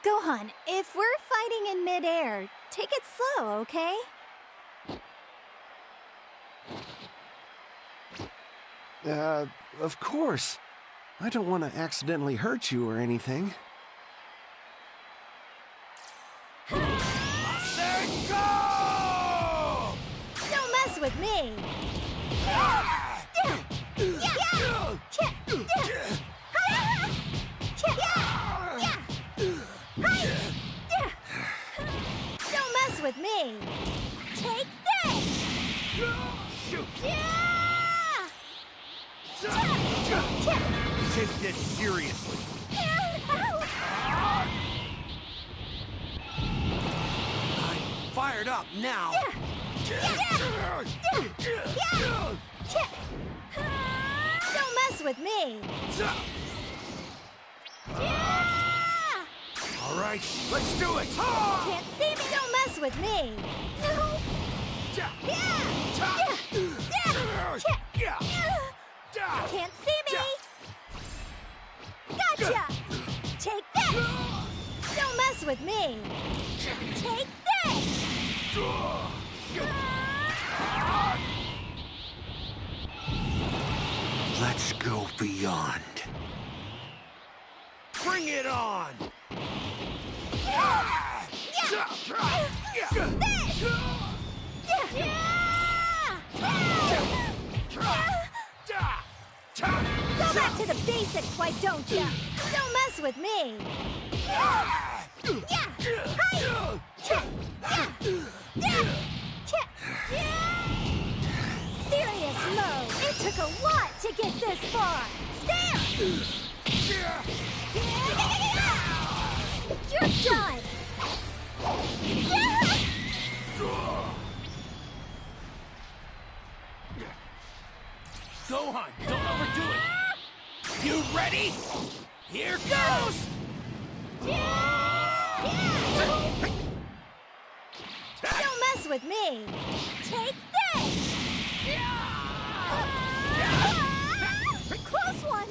Gohan, if we're fighting in midair, take it slow, okay? Of course. I don't want to accidentally hurt you or anything. Master, go! Don't mess with me! Don't mess with me! Take this! Shoot! Take this seriously. I'm fired up now. Don't mess with me! All right, let's do it. Can't see me! Don't mess with me! No! Can't see me! Gotcha! Take this! Don't mess with me! Take this! Let's go beyond. Bring it on! Go back to the basics, why don't ya? Don't mess with me! Serious mode! It took a lot to get this far! There! You're done! Gohan, don't overdo it. You ready? Here goes! Don't mess with me! Take this! Close one!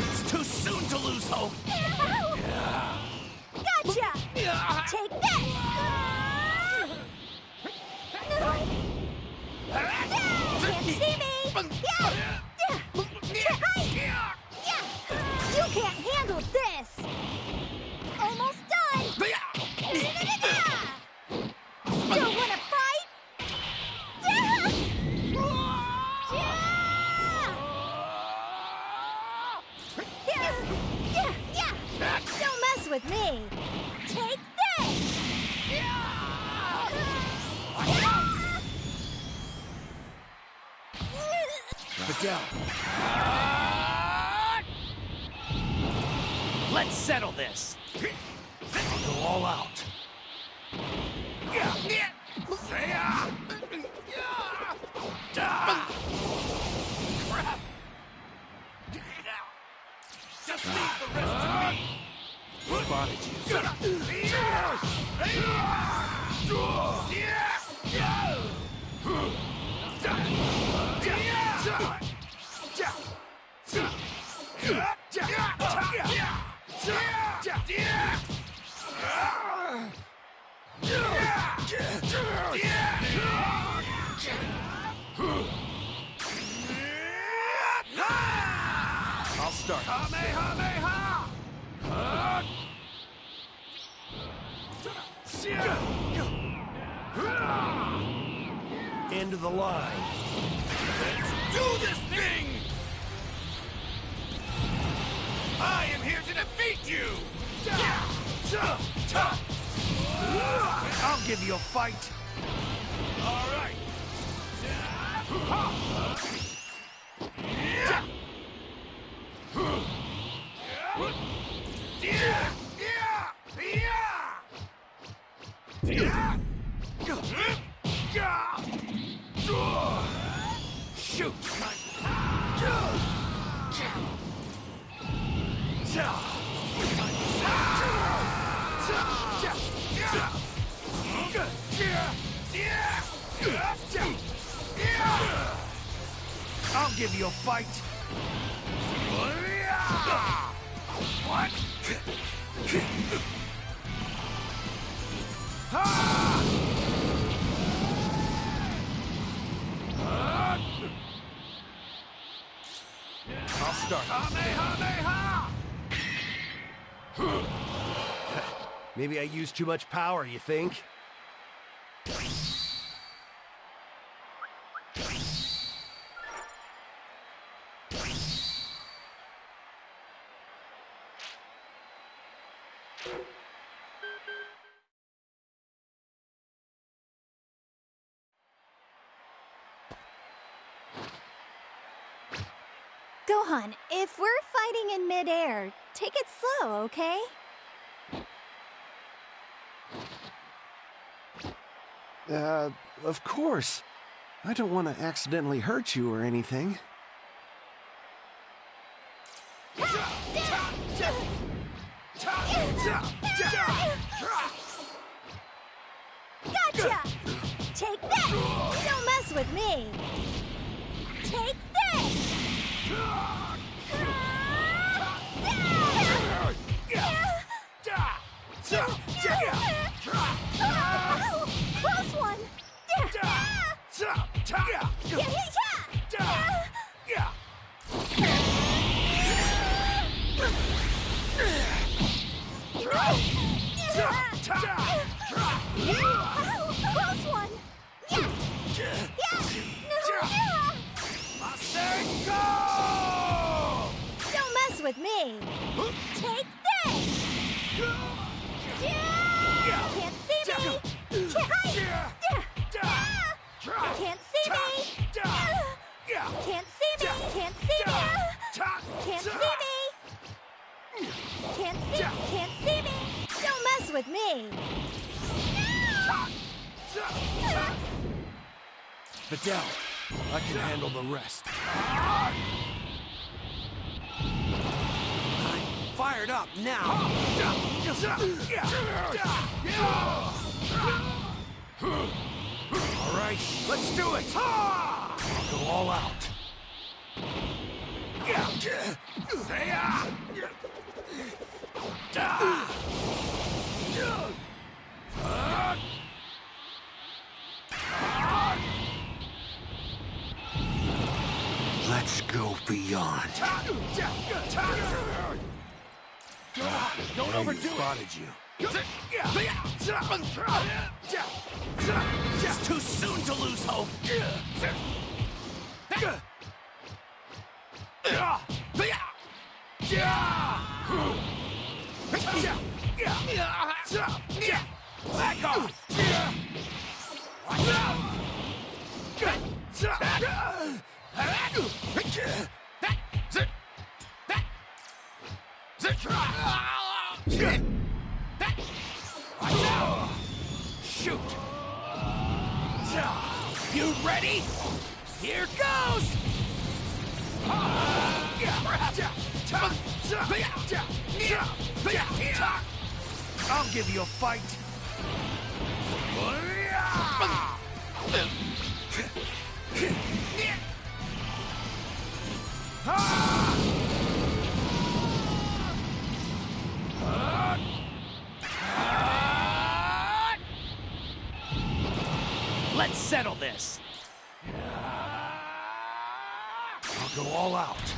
It's too soon to lose hope. Gotcha! Take this! Can't see me! You can't handle this! Almost done! Still wanna fight? Don't mess with me! Take this! Videl. Let's settle this. I'll go all out. Crap. Just leave the rest to me. Spotted you. I'll start. Kamehameha! End of the line. Let's do this thing! I am here to defeat you! I'll give you a fight. All right. Shoot! I'll give you a fight. What? I'll start. Maybe I used too much power, you think? Gohan, if we're fighting in midair, take it slow, okay? Of course. I don't want to accidentally hurt you or anything. Gotcha! Take this! Don't mess with me! Take this! Close one! Close one! Don't mess with me! Take this! Can't see me! Can't see me! Can't see me! Can't see me! Can't see me! Can't see me! Don't mess with me! Videl, I can handle the rest. I'm fired up now. All right, let's do it. I'll go all out. Let's go beyond. Don't overdo it. Spotted you. It's too soon to lose hope. Back off. Watch out. Shoot! You ready? Here goes! I'll give you a fight. Let's settle this. I'll go all out.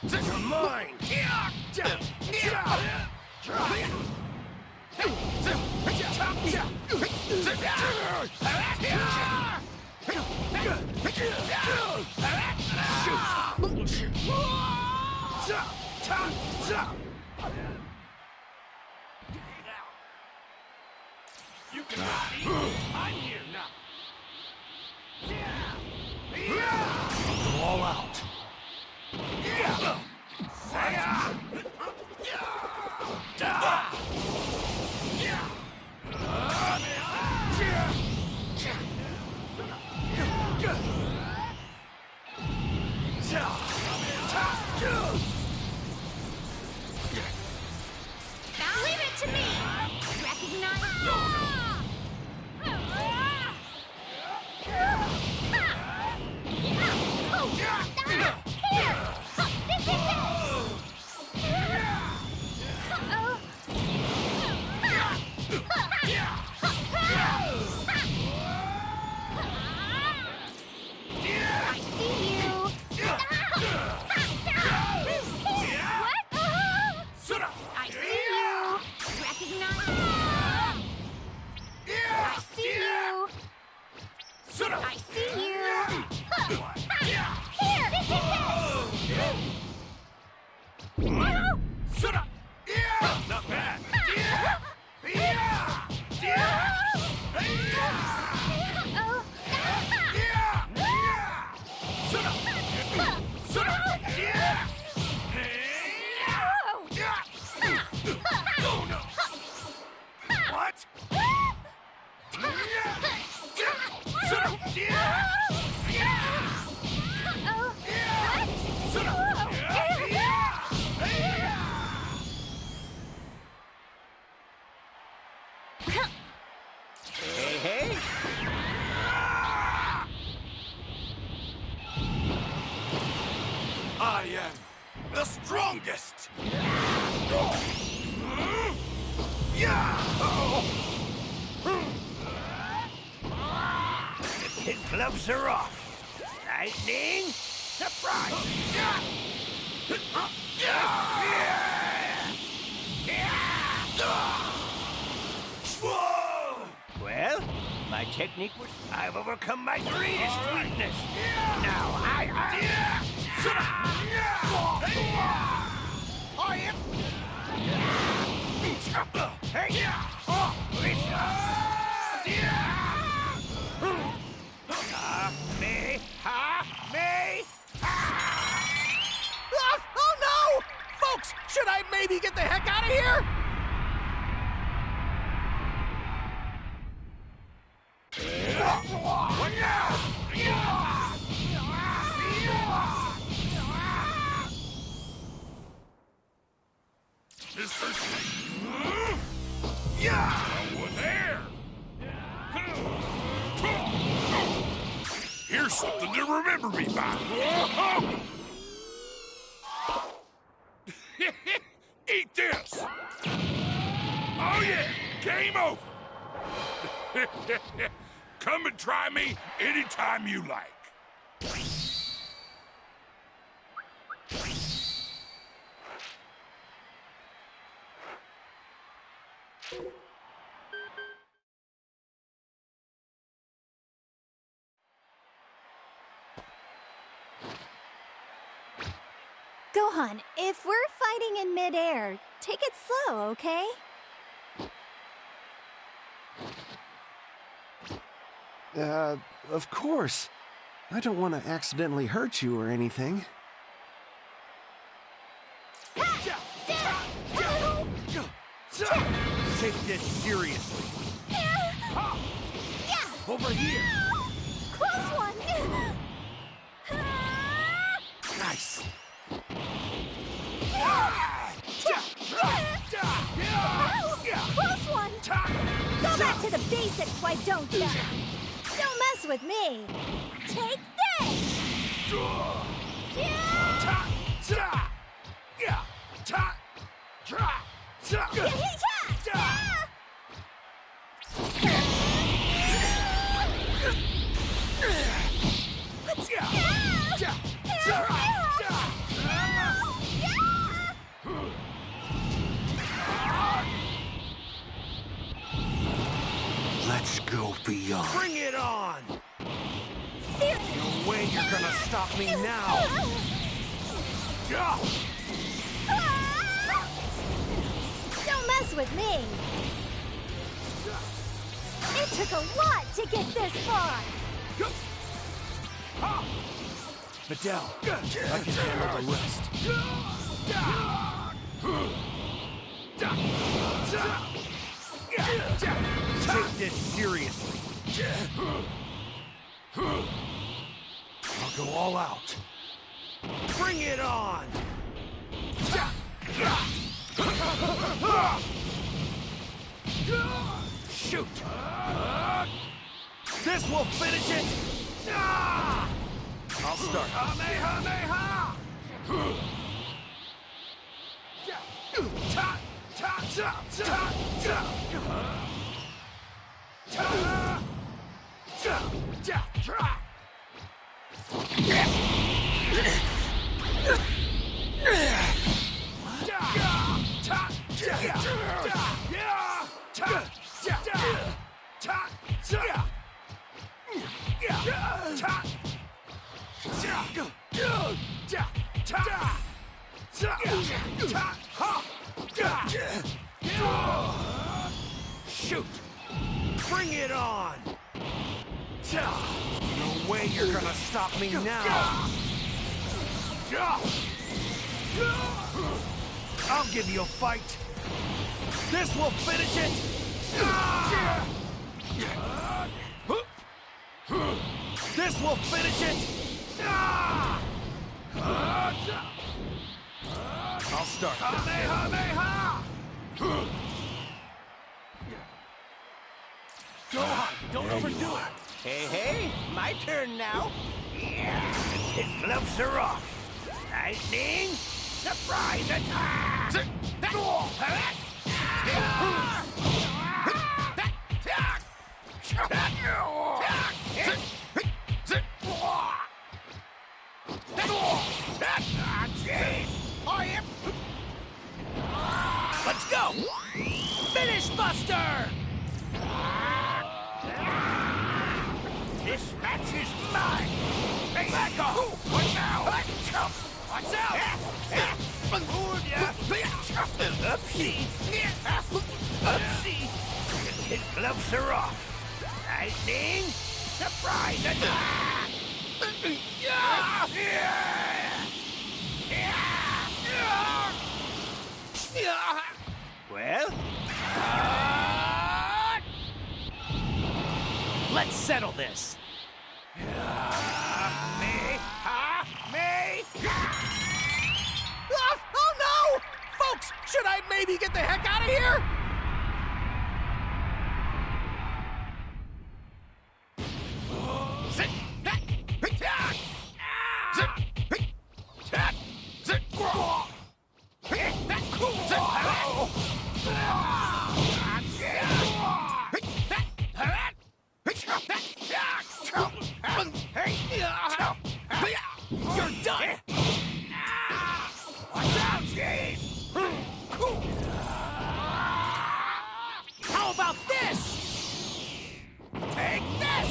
You're mine. You can I'm here now. Go all out. out! The kid gloves are off. Lightning, surprise! Well, my technique was I've overcome my greatest weakness. Now I am. Hey! Me! Oh no! Folks, should I maybe get the heck out of here? What now? Over there! Here's something to remember me by. Eat this! Oh yeah, game over! Come and try me anytime you like. Gohan, if we're fighting in midair, take it slow, okay? Of course. I don't want to accidentally hurt you or anything. Take this seriously. Over here. Close one! Nice. Close one! Go back to the basics, why don't ya? Don't mess with me. Take this! Let's go beyond. Bring it on! No way you're gonna stop me now! Don't mess with me. It took a lot to get this far. Videl, I can handle the rest. Take this seriously. I'll go all out. Bring it on! Shoot! This will finish it! I'll start. Kamehameha! Shoot! Bring it on! No way you're gonna stop me now! I'll give you a fight! This will finish it! This will finish it! I'll start. Kamehameha! Gohan, don't overdo it! Hey, my turn now! Yeah, the kid gloves are off! Lightning, Surprise attack! Let's go! Finish Buster! This match is mine! Hey, back off! Watch out! Watch out! Upsy! Upsy! The kid gloves are off. Lightning! Surprise attack! Well? Let's settle this. Me? Oh no! Folks, should I maybe get the heck out of here? You're done! Watch out, Chief! How about this? Take this!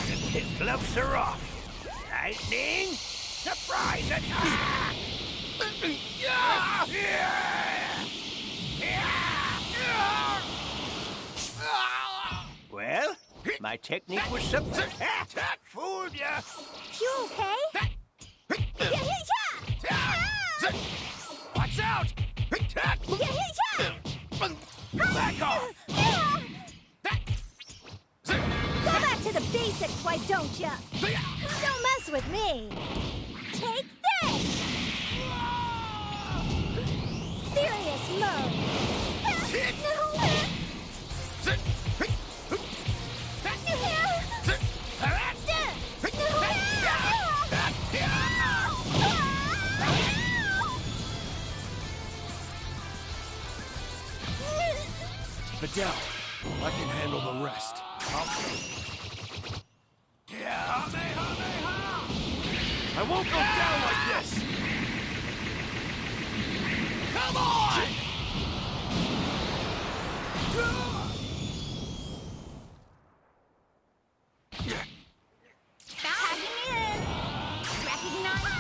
The kid gloves are off. Lightning! Surprise attack! Well, my technique was something. Fooled ya! You okay? Watch out! Back off! Go back to the basics, why don't ya? Don't mess with me. Take this! Serious mode. Videl, I can handle the rest. I won't go down like this! Come on! Packing in. Recognize.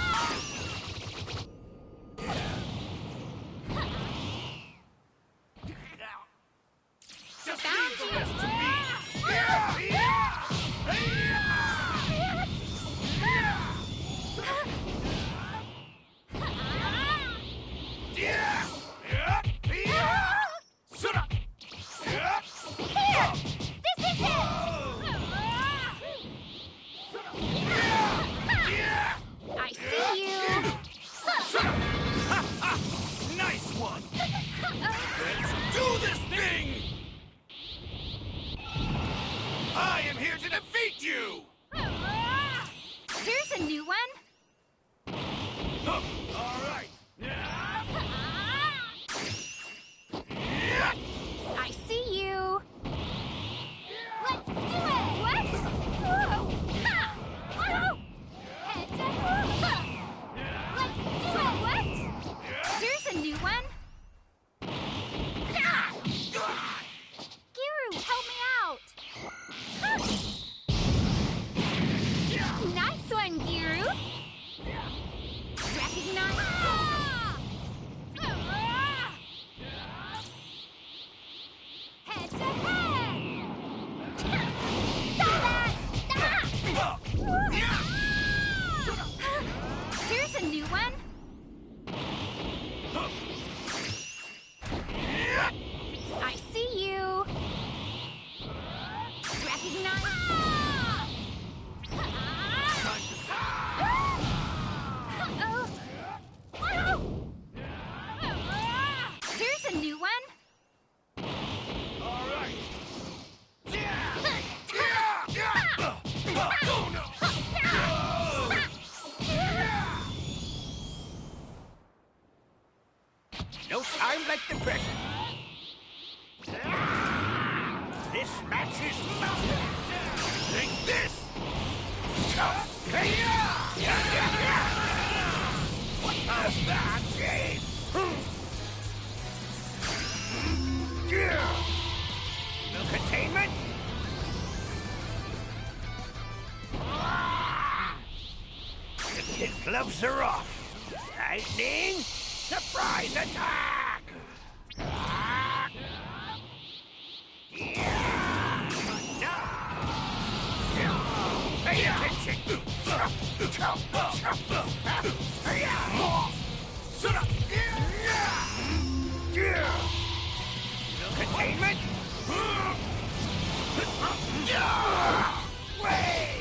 the present. This match is take this. What was that, Jade? No containment? The kid gloves are off. Lightning, surprise attack! Pay attention! No containment? Wait!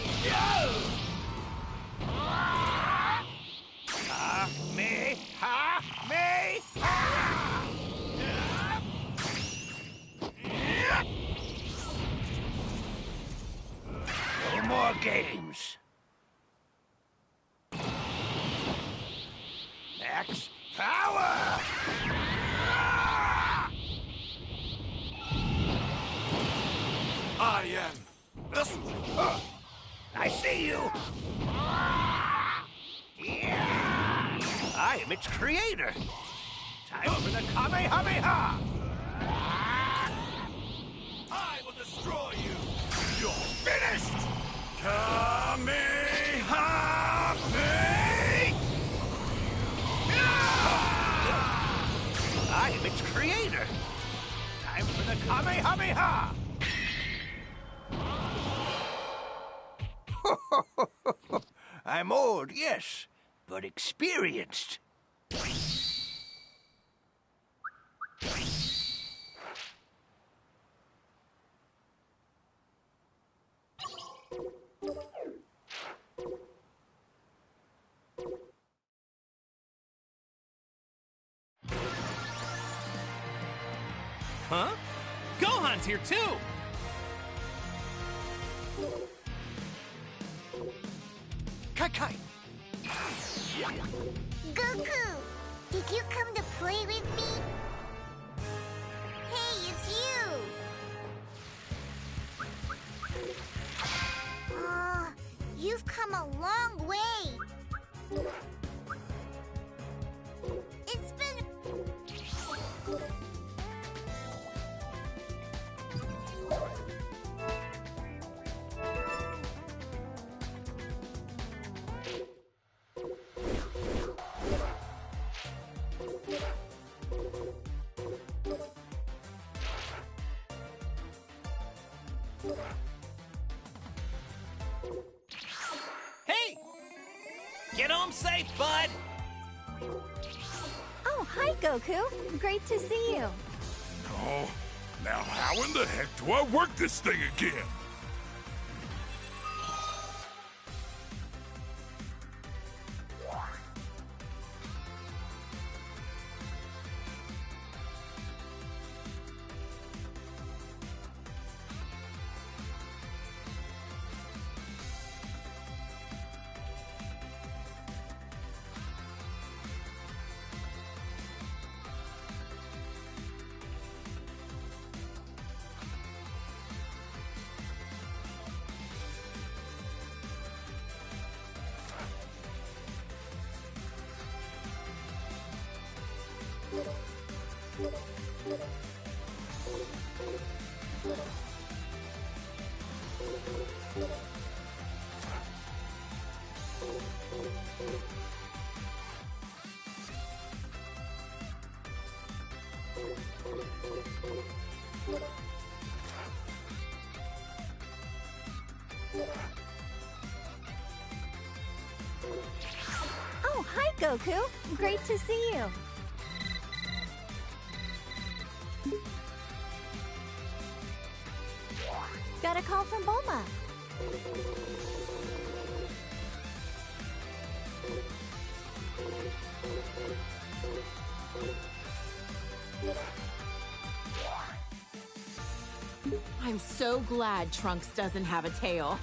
No more games. Max power! I am this. I see you. I am its creator. Time for the Kamehameha. I will destroy you. You're finished. Kamehameha! I am its creator. Time for the Kamehameha. I'm old, yes, but experienced. Huh? Gohan's here too! Kai. Goku, did you come to play with me? Hey, it's you! You've come a long way. It's been... Hey! Get home safe, bud! Oh, hi, Goku. Great to see you. Oh, now how in the heck do I work this thing again? Oh, hi, Goku. Great to see you. Got a call from Bulma. I'm so glad Trunks doesn't have a tail.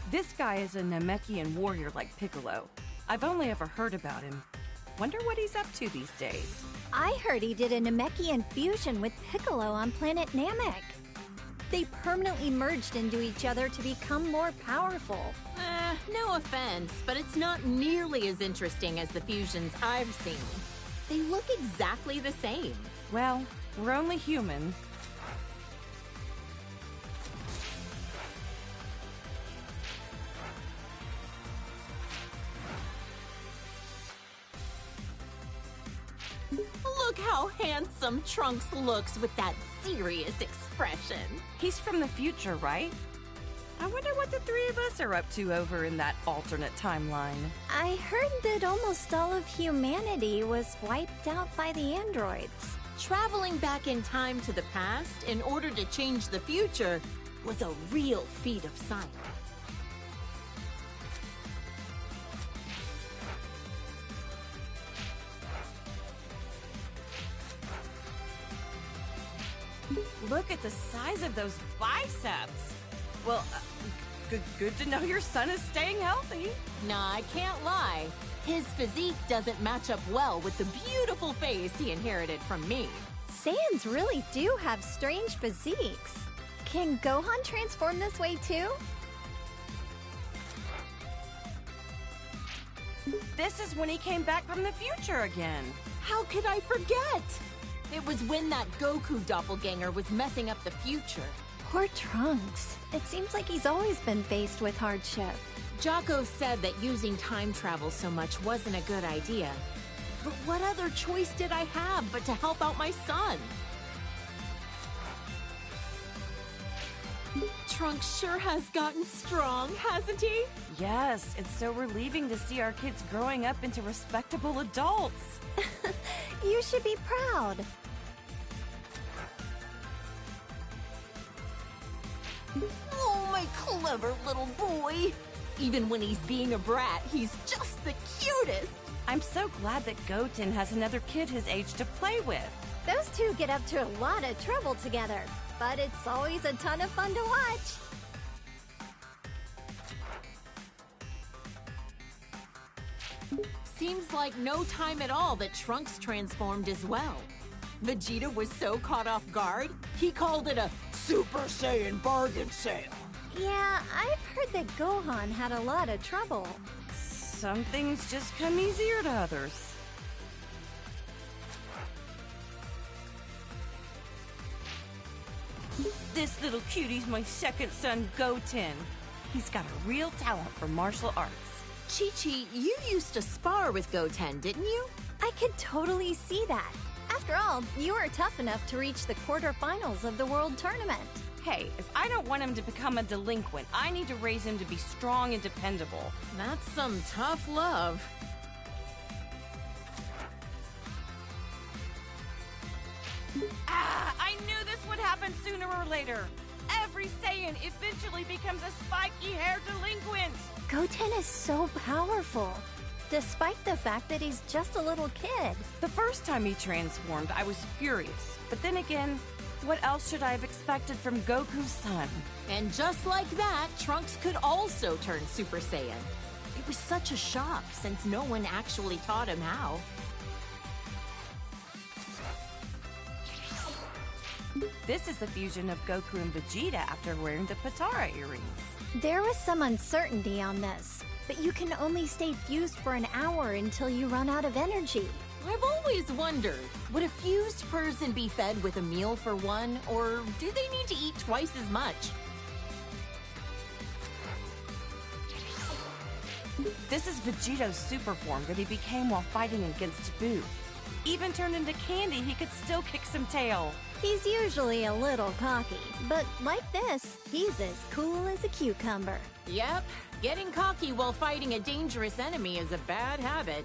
This guy is a Namekian warrior like Piccolo. I've only ever heard about him. Wonder what he's up to these days. I heard he did a Namekian fusion with Piccolo on planet Namek. They permanently merged into each other to become more powerful. No offense, but it's not nearly as interesting as the fusions I've seen. They look exactly the same. Well, we're only human. Look how handsome Trunks looks with that serious expression. He's from the future, right? I wonder what the three of us are up to over in that alternate timeline. I heard that almost all of humanity was wiped out by the androids. Traveling back in time to the past in order to change the future was a real feat of science. Look at the size of those biceps. Well, good to know your son is staying healthy. Nah, I can't lie. His physique doesn't match up well with the beautiful face he inherited from me. Saiyans really do have strange physiques. Can Gohan transform this way too? This is when he came back from the future again. How could I forget? It was when that Goku doppelganger was messing up the future. Poor Trunks. It seems like he's always been faced with hardship. Jocko said that using time travel so much wasn't a good idea. But what other choice did I have but to help out my son? Trunks sure has gotten strong, hasn't he? Yes, it's so relieving to see our kids growing up into respectable adults. You should be proud. Oh, my clever little boy. Even when he's being a brat, he's just the cutest. I'm so glad that Goten has another kid his age to play with. Those two get up to a lot of trouble together, but it's always a ton of fun to watch. Seems like no time at all that Trunks transformed as well. Vegeta was so caught off guard, he called it a Super Saiyan bargain sale. Yeah, I've heard that Gohan had a lot of trouble. Some things just come easier to others. This little cutie's my second son, Goten. He's got a real talent for martial arts. Chi-Chi, you used to spar with Goten, didn't you? I could totally see that. After all, you were tough enough to reach the quarterfinals of the World Tournament. Hey, if I don't want him to become a delinquent, I need to raise him to be strong and dependable. That's some tough love. I knew this would happen sooner or later. Every Saiyan eventually becomes a spiky-haired delinquent. Goten is so powerful, despite the fact that he's just a little kid. The first time he transformed, I was furious. But then again, what else should I have expected from Goku's son? And just like that, Trunks could also turn Super Saiyan. It was such a shock since no one actually taught him how. This is the fusion of Goku and Vegeta after wearing the Potara earrings. There was some uncertainty on this, but you can only stay fused for an hour until you run out of energy. I've always wondered, would a fused person be fed with a meal for one, or do they need to eat twice as much? This is Vegeto's super form that he became while fighting against Boo. Even turned into candy, he could still kick some tail. He's usually a little cocky, but like this, he's as cool as a cucumber. Yep, getting cocky while fighting a dangerous enemy is a bad habit.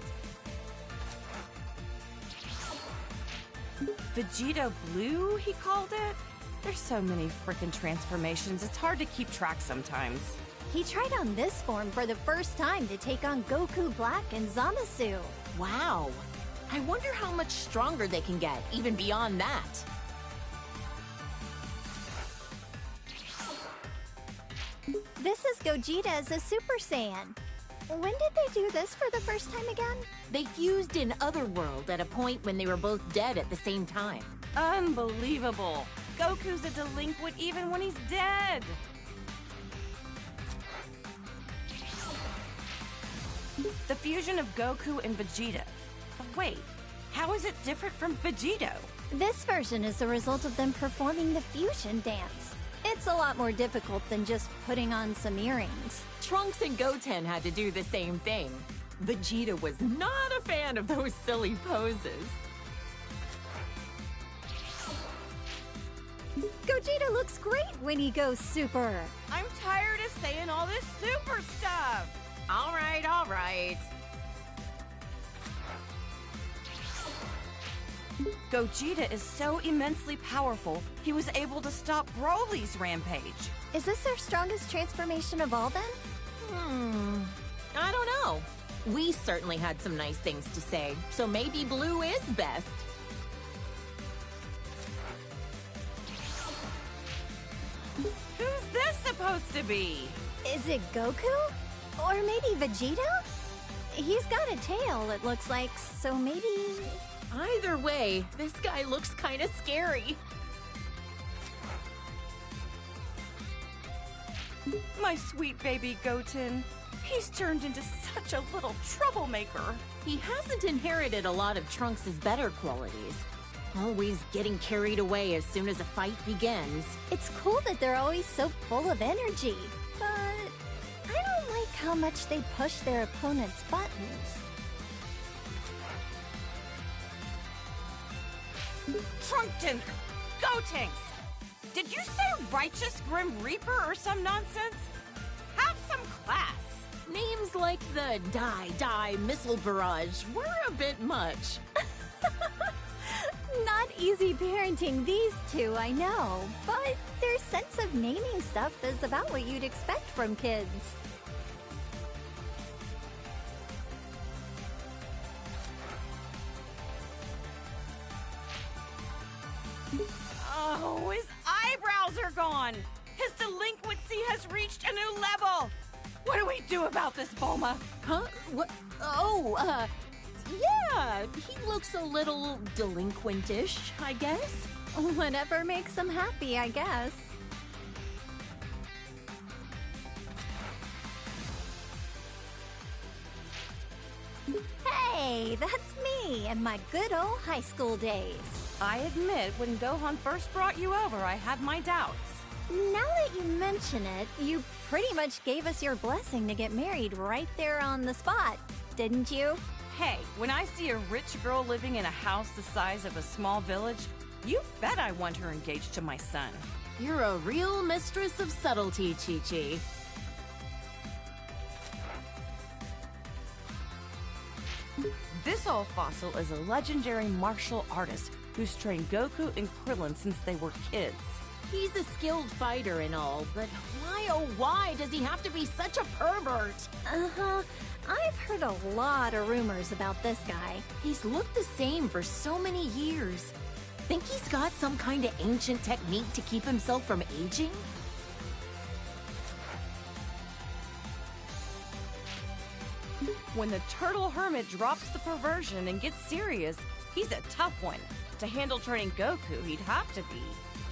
Vegeta Blue, he called it? There's so many frickin' transformations, it's hard to keep track sometimes. He tried on this form for the first time to take on Goku Black and Zamasu. Wow. I wonder how much stronger they can get, even beyond that. This is Gogeta as a Super Saiyan. When did they do this for the first time again? They fused in Otherworld at a point when they were both dead at the same time. Unbelievable. Goku's a delinquent even when he's dead. The fusion of Goku and Vegeta. Wait, how is it different from Vegito? This version is the result of them performing the fusion dance. It's a lot more difficult than just putting on some earrings. Trunks and Goten had to do the same thing. Vegeta was not a fan of those silly poses. Gogeta looks great when he goes super. I'm tired of saying all this super stuff. All right, all right. Gogeta is so immensely powerful, he was able to stop Broly's rampage. Is this their strongest transformation of all then? I don't know. We certainly had some nice things to say, so maybe blue is best. Who's this supposed to be? Is it Goku? Or maybe Vegeta? He's got a tail, it looks like, so maybe... Either way, this guy looks kind of scary. My sweet baby Goten. He's turned into such a little troublemaker. He hasn't inherited a lot of Trunks' better qualities. Always getting carried away as soon as a fight begins. It's cool that they're always so full of energy, but I don't like how much they push their opponent's buttons. Trunkton! Gotenks! Did you say Righteous Grim Reaper or some nonsense? Have some class! Names like the Die Missile Barrage were a bit much. Not easy parenting these two, I know, but their sense of naming stuff is about what you'd expect from kids. Oh, his eyebrows are gone! His delinquency has reached a new level! What do we do about this, Bulma? Huh? What? Oh, yeah, he looks a little delinquentish, I guess. Whatever makes them happy, I guess. Hey, that's me and my good old high school days. I admit, when Gohan first brought you over, I had my doubts. Now that you mention it, you pretty much gave us your blessing to get married right there on the spot, didn't you? Hey, when I see a rich girl living in a house the size of a small village, you bet I want her engaged to my son. You're a real mistress of subtlety, Chi-Chi. This old fossil is a legendary martial artist who's trained Goku and Krillin since they were kids. He's a skilled fighter and all, but why oh why does he have to be such a pervert? Uh-huh. I've heard a lot of rumors about this guy. He's looked the same for so many years. Think he's got some kind of ancient technique to keep himself from aging? When the turtle hermit drops the perversion and gets serious, he's a tough one. To handle training Goku, he'd have to be.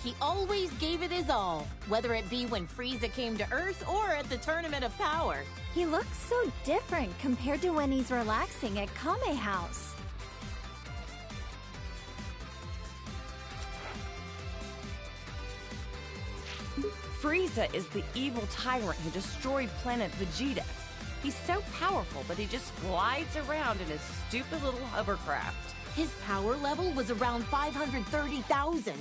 He always gave it his all, whether it be when Frieza came to Earth or at the Tournament of Power. He looks so different compared to when he's relaxing at Kame House. Frieza is the evil tyrant who destroyed planet Vegeta. He's so powerful that he just glides around in his stupid little hovercraft. His power level was around 530,000.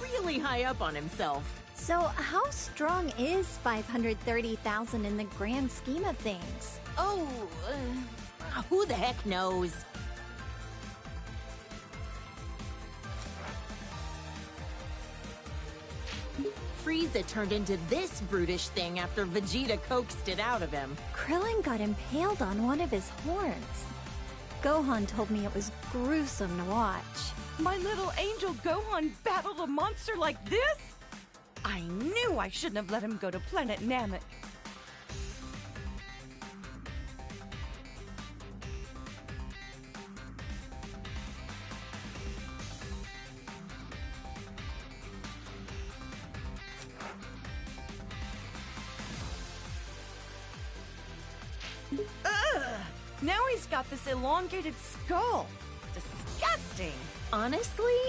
Really high up on himself. So how strong is 530,000 in the grand scheme of things? Oh, who the heck knows? Frieza turned into this brutish thing after Vegeta coaxed it out of him. Krillin got impaled on one of his horns. Gohan told me it was gruesome to watch. My little angel Gohan battled a monster like this? I knew I shouldn't have let him go to Planet Namek. Ugh! Now he's got this elongated skull. Disgusting. Honestly,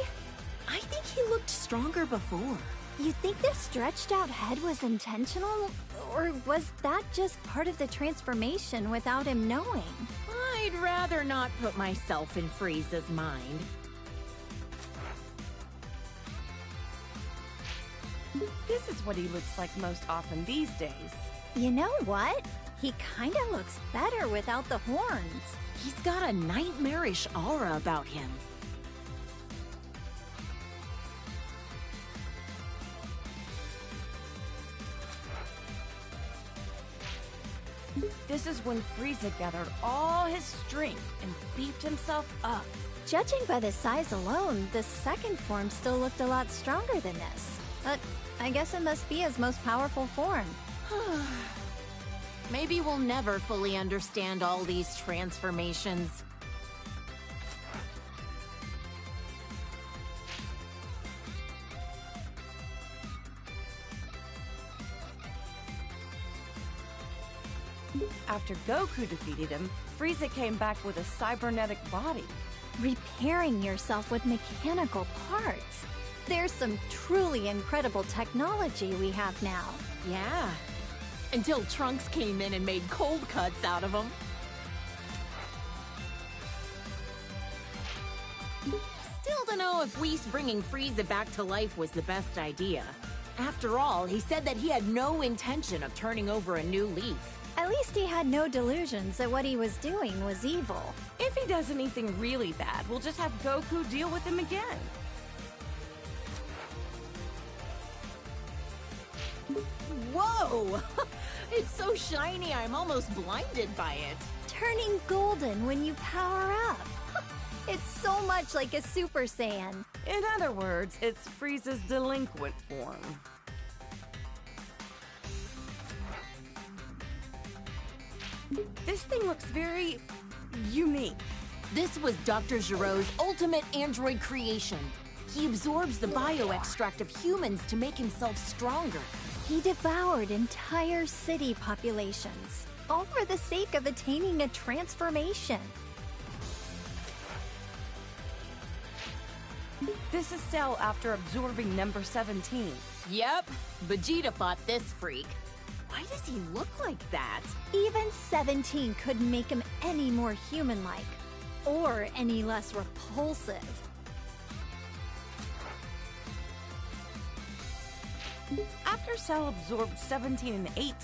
I think he looked stronger before. You think the stretched out head was intentional? Or was that just part of the transformation without him knowing? I'd rather not put myself in Frieza's mind. This is what he looks like most often these days. You know what? He kinda looks better without the horns. He's got a nightmarish aura about him. This is when Frieza gathered all his strength and beefed himself up. Judging by the size alone, the second form still looked a lot stronger than this. But I guess it must be his most powerful form. Maybe we'll never fully understand all these transformations. After Goku defeated him, Frieza came back with a cybernetic body. Repairing yourself with mechanical parts. There's some truly incredible technology we have now. Yeah. Until Trunks came in and made cold cuts out of him. Still don't know if Whis bringing Frieza back to life was the best idea. After all, he said that he had no intention of turning over a new leaf. At least he had no delusions that what he was doing was evil. If he does anything really bad, we'll just have Goku deal with him again. Whoa! It's so shiny, I'm almost blinded by it. Turning golden when you power up. It's so much like a Super Saiyan. In other words, it's Frieza's delinquent form. This thing looks very unique. This was Dr. Giro's ultimate android creation. He absorbs the bioextract of humans to make himself stronger. He devoured entire city populations, all for the sake of attaining a transformation. This is Cell after absorbing number 17. Yep, Vegeta fought this freak. Why does he look like that? Even 17 couldn't make him any more human-like, or any less repulsive. After Cell absorbed 17 and 18,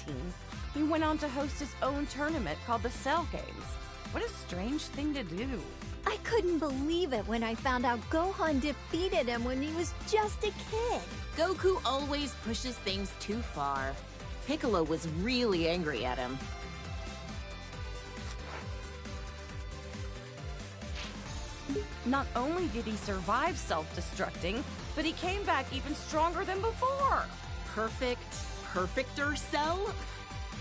he went on to host his own tournament called the Cell Games. What a strange thing to do. I couldn't believe it when I found out Gohan defeated him when he was just a kid. Goku always pushes things too far. Piccolo was really angry at him. Not only did he survive self-destructing, but he came back even stronger than before. Perfecter Cell?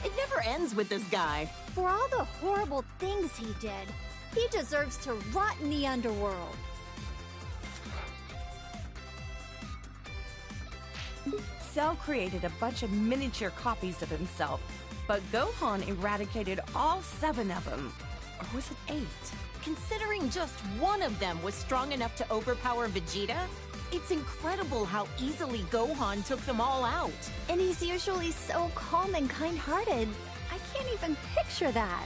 It never ends with this guy. For all the horrible things he did, he deserves to rot in the underworld. Cell created a bunch of miniature copies of himself, but Gohan eradicated all 7 of them. Or was it 8? Considering just one of them was strong enough to overpower Vegeta, it's incredible how easily Gohan took them all out. And he's usually so calm and kind-hearted. I can't even picture that.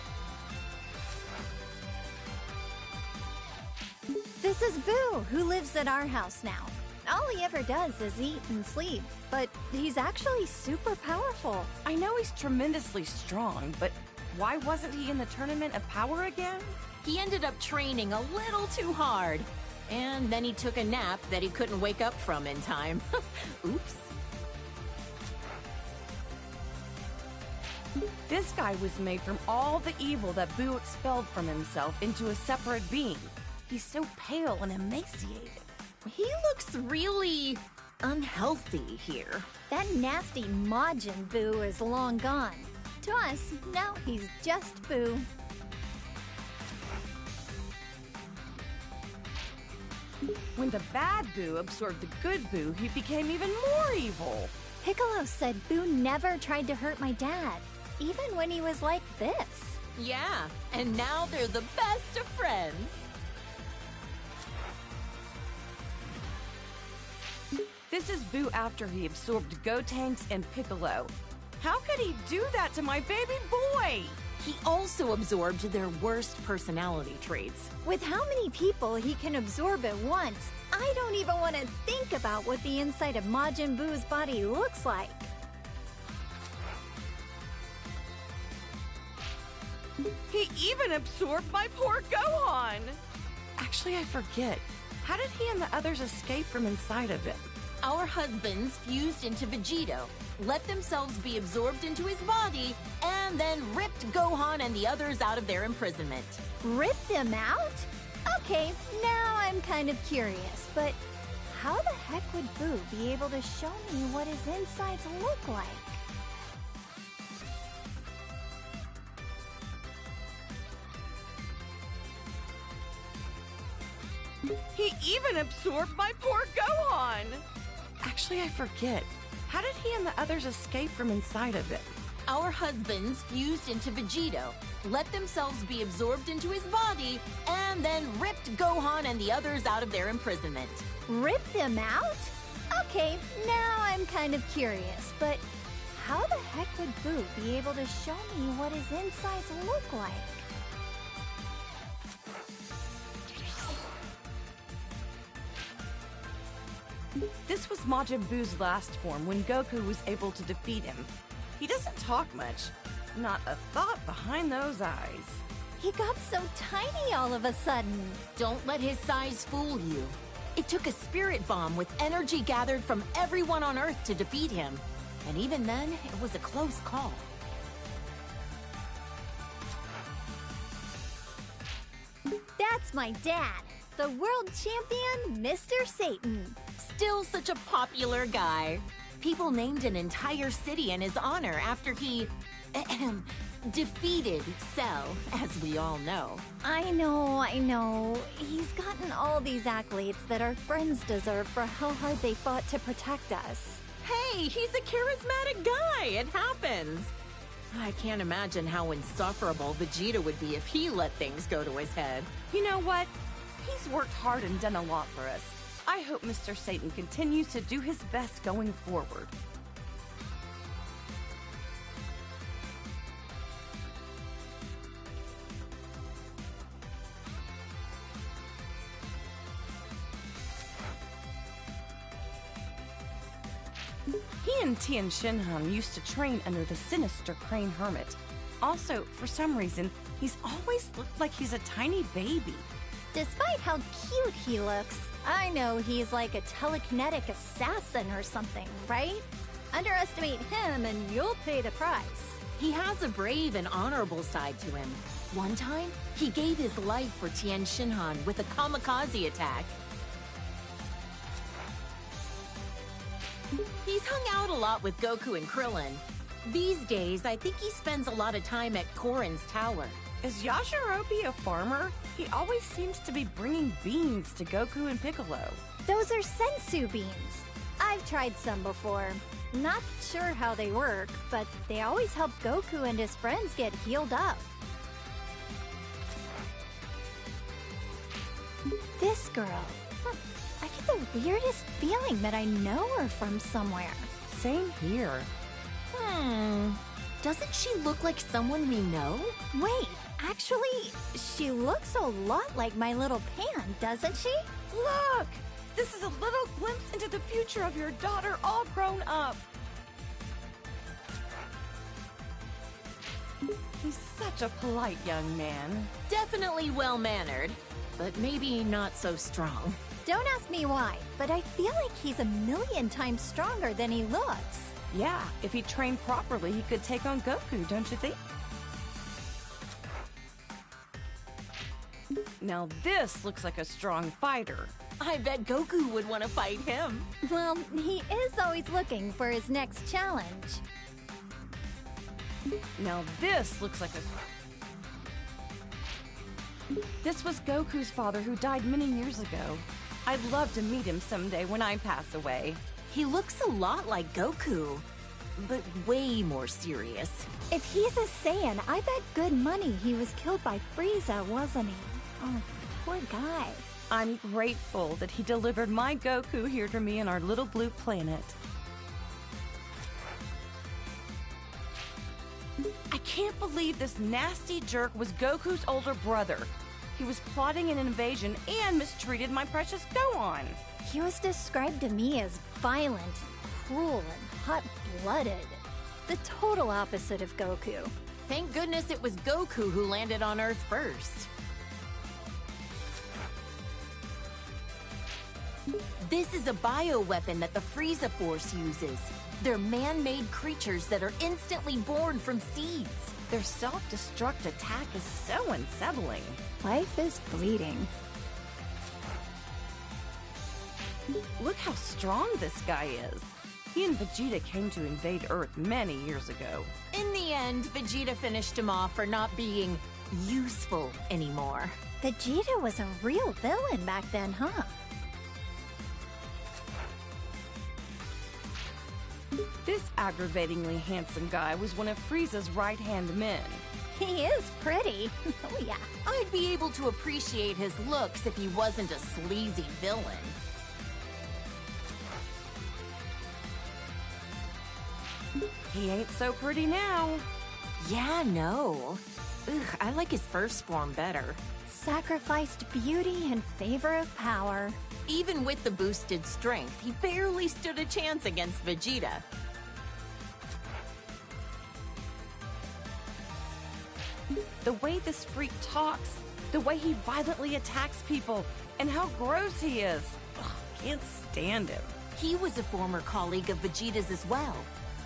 This is Boo, who lives at our house now. All he ever does is eat and sleep, but he's actually super powerful. I know he's tremendously strong, but why wasn't he in the Tournament of Power again? He ended up training a little too hard. And then he took a nap that he couldn't wake up from in time. Oops. This guy was made from all the evil that Boo expelled from himself into a separate being. He's so pale and emaciated. He looks really unhealthy here. That nasty Majin Boo is long gone. To us, now he's just Boo. When the bad Boo absorbed the good Boo, he became even more evil. Piccolo said Boo never tried to hurt my dad, even when he was like this. Yeah, and now they're the best of friends. This is Boo after he absorbed Gotenks and Piccolo. How could he do that to my baby boy? He also absorbed their worst personality traits. With how many people he can absorb at once, I don't even want to think about what the inside of Majin Buu's body looks like. He even absorbed my poor Gohan! Actually, I forget. How did he and the others escape from inside of him? Our husbands fused into Vegito, let themselves be absorbed into his body, and then ripped Gohan and the others out of their imprisonment. Rip them out? Okay, now I'm kind of curious, but how the heck would Boo be able to show me what his insides look like? He even absorbed my poor Gohan! Actually, I forget. How did he and the others escape from inside of him? Our husbands fused into Vegito, let themselves be absorbed into his body, and then ripped Gohan and the others out of their imprisonment. Rip them out? Okay, now I'm kind of curious, but how the heck would Boo be able to show me what his insides look like? This was Majin Buu's last form when Goku was able to defeat him. He doesn't talk much. Not a thought behind those eyes. He got so tiny all of a sudden. Don't let his size fool you. It took a spirit bomb with energy gathered from everyone on Earth to defeat him. And even then, it was a close call. That's my dad, the world champion, Mr. Satan. Still such a popular guy. People named an entire city in his honor after he defeated Cell, as we all know. I know. He's gotten all these accolades that our friends deserve for how hard they fought to protect us. Hey, he's a charismatic guy. It happens. I can't imagine how insufferable Vegeta would be if he let things go to his head. You know what? He's worked hard and done a lot for us. I hope Mr. Satan continues to do his best going forward. He and Tien Shinhan used to train under the sinister Crane Hermit. Also, for some reason, he's always looked like he's a tiny baby. Despite how cute he looks, I know he's like a telekinetic assassin or something, right? Underestimate him and you'll pay the price. He has a brave and honorable side to him. One time, he gave his life for Tien Shinhan with a kamikaze attack. He's hung out a lot with Goku and Krillin. These days, I think he spends a lot of time at Korin's tower. Is Yajirobe a farmer? He always seems to be bringing beans to Goku and Piccolo. Those are sensu beans. I've tried some before. Not sure how they work, but they always help Goku and his friends get healed up. This girl. I get the weirdest feeling that I know her from somewhere. Same here. Doesn't she look like someone we know? Wait, actually, she looks a lot like my little Pan, doesn't she? Look! This is a little glimpse into the future of your daughter all grown up. He's such a polite young man. Definitely well-mannered, but maybe not so strong. Don't ask me why, but I feel like he's a million times stronger than he looks. Yeah, if he trained properly, he could take on Goku, don't you think? Now this looks like a strong fighter. I bet Goku would want to fight him. Well, he is always looking for his next challenge. Now this looks like a... This was Goku's father who died many years ago. I'd love to meet him someday when I pass away. He looks a lot like Goku. but way more serious. If he's a Saiyan, I bet good money he was killed by Frieza, wasn't he? Oh, poor guy. I'm grateful that he delivered my Goku here to me on our little blue planet. I can't believe this nasty jerk was Goku's older brother. He was plotting an invasion and mistreated my precious Gohan. He was described to me as violent, cruel, and hot-blooded. The total opposite of Goku. Thank goodness it was Goku who landed on Earth first. This is a bioweapon that the Frieza Force uses. They're man-made creatures that are instantly born from seeds. Their self-destruct attack is so unsettling. Life is fleeting. Look how strong this guy is. He and Vegeta came to invade Earth many years ago. In the end, Vegeta finished him off for not being useful anymore. Vegeta was a real villain back then, huh? This aggravatingly handsome guy was one of Frieza's right-hand men. He is pretty. Oh, yeah. I'd be able to appreciate his looks if he wasn't a sleazy villain. He ain't so pretty now. Yeah, no. Ugh, I like his first form better. Sacrificed beauty in favor of power. Even with the boosted strength, he barely stood a chance against Vegeta. The way this freak talks, the way he violently attacks people, and how gross he is. Ugh, can't stand him. He was a former colleague of Vegeta's as well.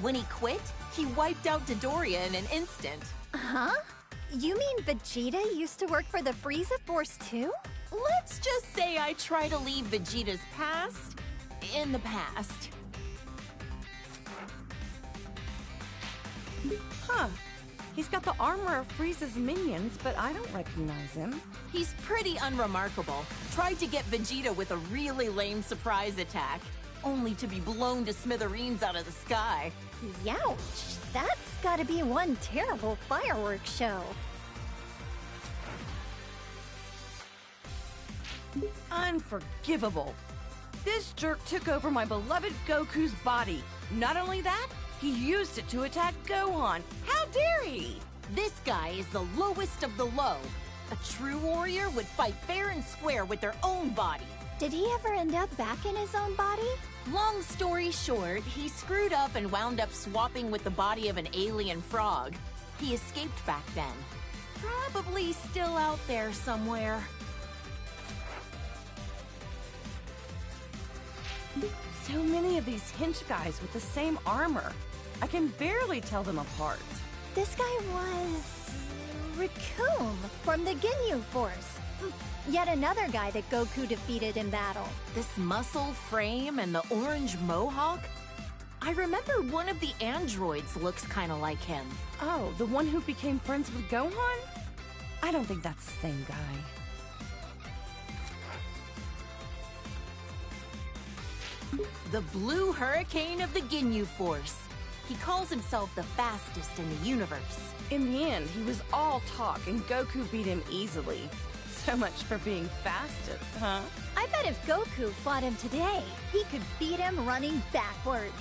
When he quit, he wiped out Dodoria in an instant. Huh? You mean Vegeta used to work for the Frieza Force too? Let's just say I try to leave Vegeta's past in the past. Huh. He's got the armor of Frieza's minions, but I don't recognize him. He's pretty unremarkable. Tried to get Vegeta with a really lame surprise attack, only to be blown to smithereens out of the sky. Youch! That's gotta be one terrible fireworks show. Unforgivable. This jerk took over my beloved Goku's body. Not only that, he used it to attack Gohan. How dare he? This guy is the lowest of the low. A true warrior would fight fair and square with their own body. Did he ever end up back in his own body? Long story short, he screwed up and wound up swapping with the body of an alien frog. He escaped back then. Probably still out there somewhere. So many of these hench guys with the same armor. I can barely tell them apart. This guy was... Recoome from the Ginyu Force. Yet another guy that Goku defeated in battle. This muscle frame and the orange mohawk? I remember one of the androids looks kind of like him. Oh, the one who became friends with Gohan? I don't think that's the same guy. The Blue Hurricane of the Ginyu Force. He calls himself the fastest in the universe. In the end, he was all talk and Goku beat him easily. So much for being fastest, huh? I bet if Goku fought him today, he could beat him running backwards.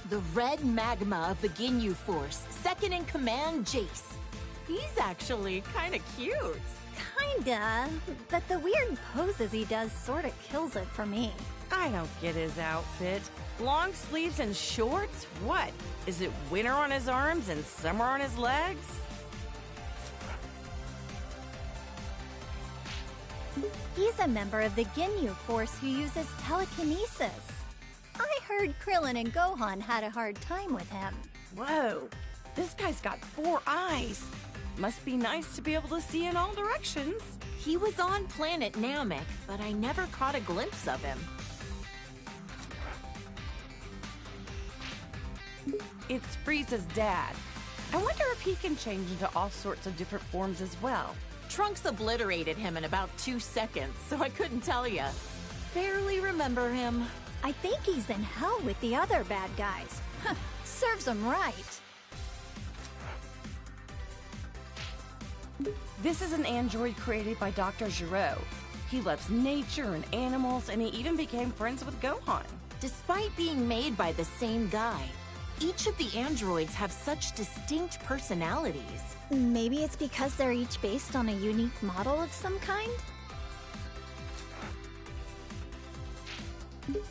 The Red Magma of the Ginyu Force, second in command, Jace. He's actually kind of cute. Kinda, but the weird poses he does sorta kills it for me. I don't get his outfit. Long sleeves and shorts? What? Is it winter on his arms and summer on his legs? He's a member of the Ginyu Force who uses telekinesis. I heard Krillin and Gohan had a hard time with him. Whoa, this guy's got 4 eyes. Must be nice to be able to see in all directions. He was on planet Namek, but I never caught a glimpse of him. It's Frieza's dad. I wonder if he can change into all sorts of different forms as well. Trunks obliterated him in about 2 seconds, so I couldn't tell ya. barely remember him. I think he's in hell with the other bad guys. Serves him right. This is an android created by Dr. Giro. He loves nature and animals, and he even became friends with Gohan. Despite being made by the same guy, each of the androids have such distinct personalities. Maybe it's because they're each based on a unique model of some kind?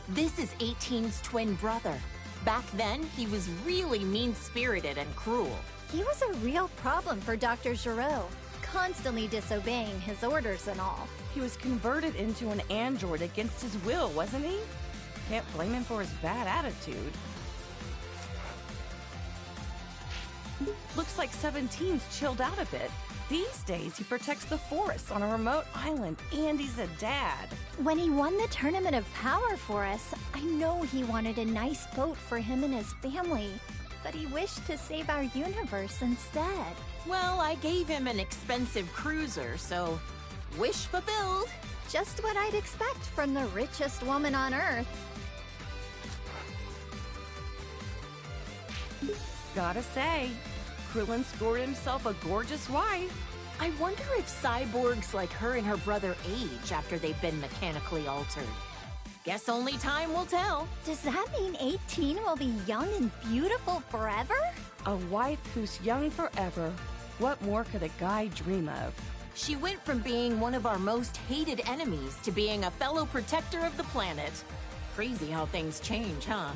This is 18's twin brother. Back then, he was really mean-spirited and cruel. He was a real problem for Dr. Giro, constantly disobeying his orders and all. He was converted into an android against his will, wasn't he? Can't blame him for his bad attitude. Looks like 17's chilled out a bit. These days, he protects the forests on a remote island, and he's a dad. When he won the Tournament of Power for us, I know he wanted a nice boat for him and his family, but he wished to save our universe instead. Well, I gave him an expensive cruiser, so wish fulfilled. Just what I'd expect from the richest woman on Earth. Gotta say, Krillin scored himself a gorgeous wife. I wonder if cyborgs like her and her brother age after they've been mechanically altered. Guess only time will tell. Does that mean 18 will be young and beautiful forever? A wife who's young forever. What more could a guy dream of? She went from being one of our most hated enemies to being a fellow protector of the planet. Crazy how things change, huh?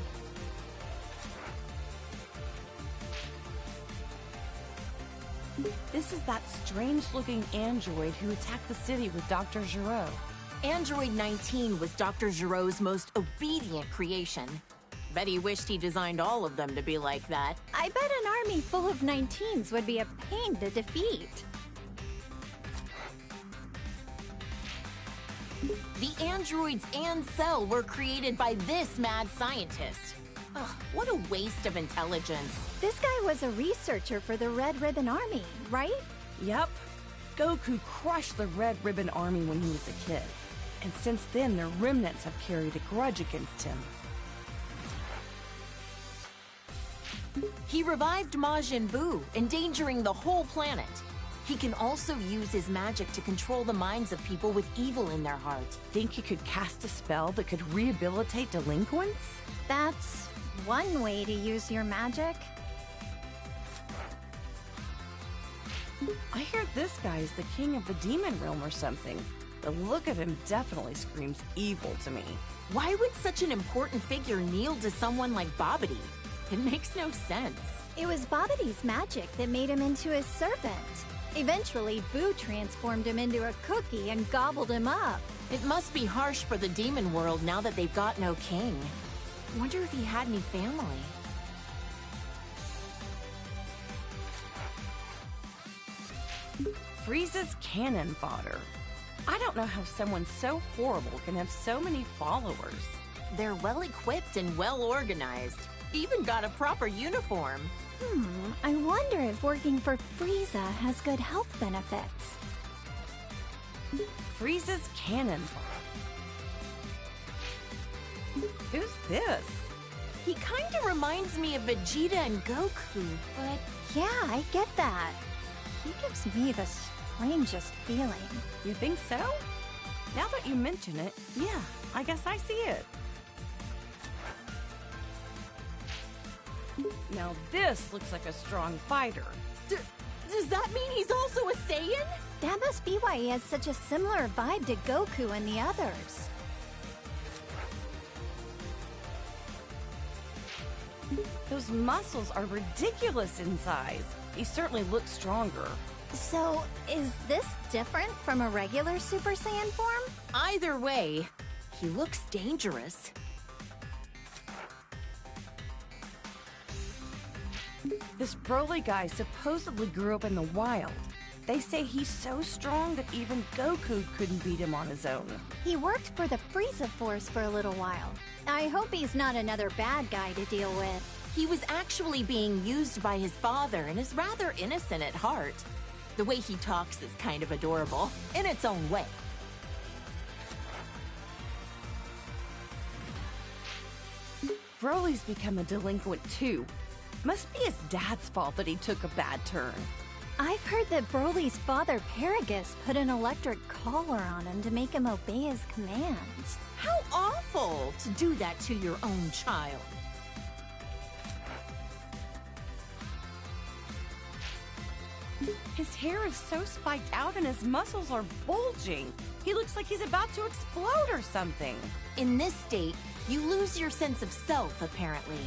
This is that strange-looking android who attacked the city with Dr. Giro. Android 19 was Dr. Giro's most obedient creation. Bet he wished he designed all of them to be like that. I bet an army full of 19s would be a pain to defeat. The androids and Cell were created by this mad scientist. Ugh, what a waste of intelligence. This guy was a researcher for the Red Ribbon Army, right? Yep. Goku crushed the Red Ribbon Army when he was a kid. And since then, the remnants have carried a grudge against him. He revived Majin Buu, endangering the whole planet. He can also use his magic to control the minds of people with evil in their heart. Think he could cast a spell that could rehabilitate delinquents? That's one way to use your magic. I hear this guy is the king of the demon realm or something. The look of him definitely screams evil to me. Why would such an important figure kneel to someone like Babidi? It makes no sense. It was Babidi's magic that made him into a serpent. Eventually, Boo transformed him into a cookie and gobbled him up. It must be harsh for the demon world now that they've got no king. Wonder if he had any family. Frieza's cannon fodder. I don't know how someone so horrible can have so many followers. They're well equipped and well organized. Even got a proper uniform. I wonder if working for Frieza has good health benefits. Frieza's cannon fodder. Who's this? He kinda reminds me of Vegeta and Goku, but Yeah, I get that. He gives me the strangest feeling. You think so? Now that you mention it, yeah, I guess I see it. Now this looks like a strong fighter. does that mean he's also a Saiyan? That must be why he has such a similar vibe to Goku and the others. Those muscles are ridiculous in size. He certainly looks stronger. So, is this different from a regular Super Saiyan form? Either way, he looks dangerous. This Broly guy supposedly grew up in the wild. They say he's so strong that even Goku couldn't beat him on his own. He worked for the Frieza Force for a little while. I hope he's not another bad guy to deal with. He was actually being used by his father and is rather innocent at heart. The way he talks is kind of adorable, in its own way. Broly's become a delinquent too. Must be his dad's fault that he took a bad turn. I've heard that Broly's father, Paragus, put an electric collar on him to make him obey his commands. How awful to do that to your own child. His hair is so spiked out and his muscles are bulging. He looks like he's about to explode or something. In this state, you lose your sense of self, apparently.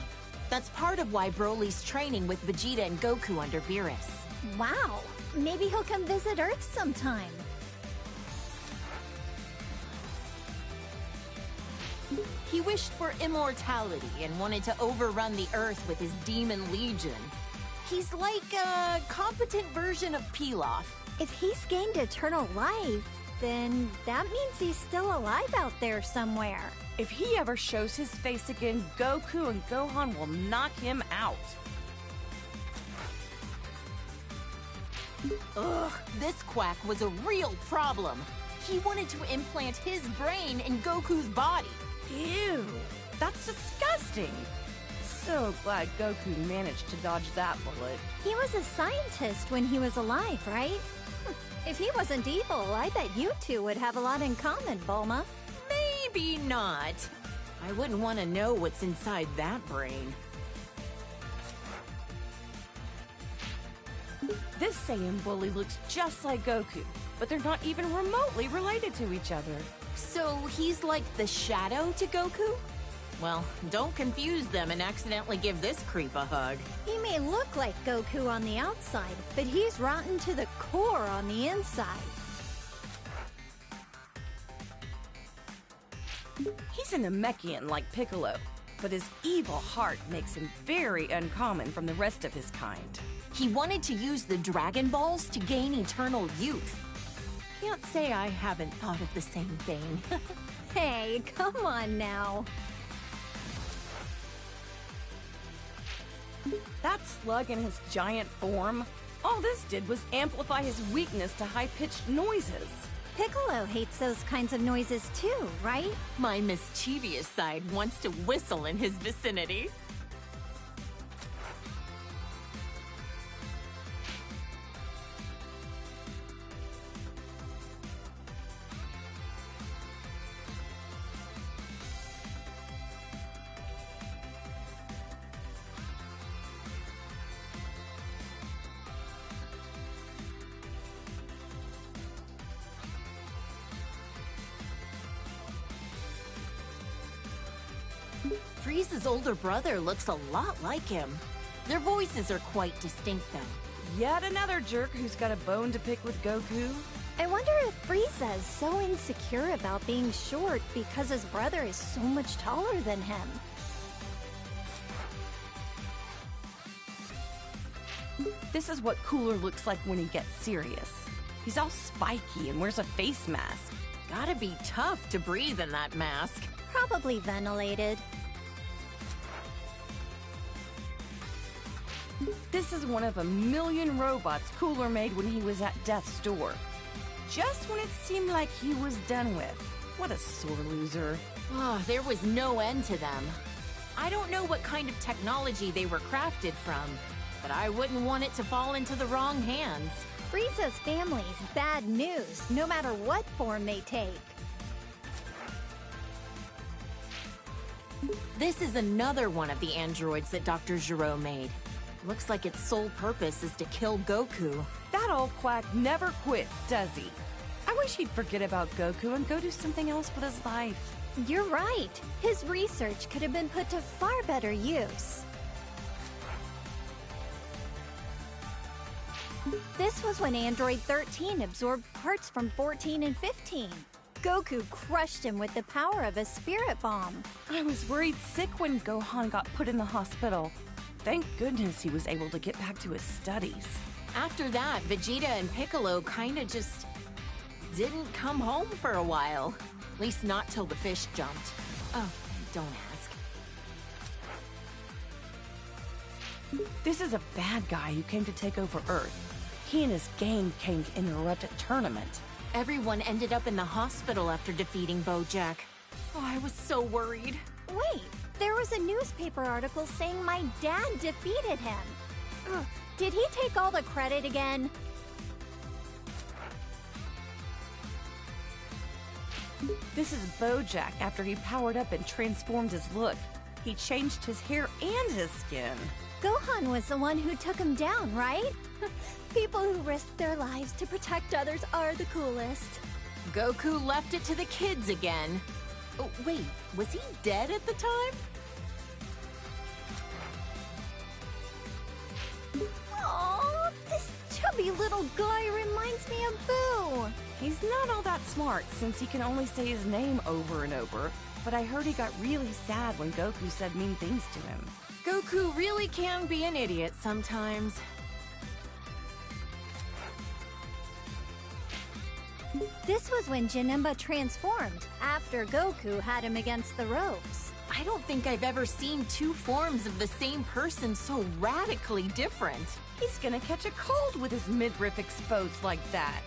That's part of why Broly's training with Vegeta and Goku under Beerus. Wow, maybe he'll come visit Earth sometime. He wished for immortality and wanted to overrun the Earth with his Demon Legion. He's like a competent version of Pilaf. If he's gained eternal life, then that means he's still alive out there somewhere. If he ever shows his face again, Goku and Gohan will knock him out. Ugh, this quack was a real problem. He wanted to implant his brain in Goku's body. Ew, that's disgusting. So glad Goku managed to dodge that bullet. He was a scientist when he was alive, right? If he wasn't evil, I bet you two would have a lot in common, Bulma. Maybe not. I wouldn't want to know what's inside that brain. This Saiyan bully looks just like Goku, but they're not even remotely related to each other. So he's like the shadow to Goku? Well, don't confuse them and accidentally give this creep a hug. He may look like Goku on the outside, but he's rotten to the core on the inside. He's a Namekian like Piccolo, but his evil heart makes him very uncommon from the rest of his kind. He wanted to use the Dragon Balls to gain eternal youth. Can't say I haven't thought of the same thing. Hey, come on now. That slug in his giant form, all this did was amplify his weakness to high-pitched noises. Piccolo hates those kinds of noises too, right? My mischievous side wants to whistle in his vicinity. Frieza's older brother looks a lot like him. Their voices are quite distinct, though. Yet another jerk who's got a bone to pick with Goku. I wonder if Frieza is so insecure about being short because his brother is so much taller than him. This is what Cooler looks like when he gets serious. He's all spiky and wears a face mask. Gotta be tough to breathe in that mask. Probably ventilated. This is one of a million robots Cooler made when he was at Death's Door. Just when it seemed like he was done with. What a sore loser. Oh, there was no end to them. I don't know what kind of technology they were crafted from, but I wouldn't want it to fall into the wrong hands. Frieza's family's bad news, no matter what form they take. This is another one of the androids that Dr. Gero made. Looks like its sole purpose is to kill Goku. That old quack never quits, does he? I wish he'd forget about Goku and go do something else with his life. You're right. His research could have been put to far better use. This was when Android 13 absorbed parts from 14 and 15. Goku crushed him with the power of a spirit bomb. I was worried sick when Gohan got put in the hospital. Thank goodness he was able to get back to his studies. After that, Vegeta and Piccolo kinda just didn't come home for a while. At least not till the fish jumped. Oh, don't ask. This is a bad guy who came to take over Earth. He and his gang came to interrupt a tournament. Everyone ended up in the hospital after defeating Bojack. Oh, I was so worried. Wait, There was a newspaper article saying my dad defeated him. Ugh, did he take all the credit again? This is Bojack after he powered up and transformed his look. He changed his hair and his skin. Gohan was the one who took him down, right? People who risk their lives to protect others are the coolest. Goku left it to the kids again. Oh, wait, was he dead at the time? Aww, this chubby little guy reminds me of Boo. He's not all that smart since he can only say his name over and over, but I heard he got really sad when Goku said mean things to him. Goku really can be an idiot sometimes. This was when Janemba transformed, after Goku had him against the ropes. I don't think I've ever seen two forms of the same person so radically different. He's gonna catch a cold with his midriff exposed like that.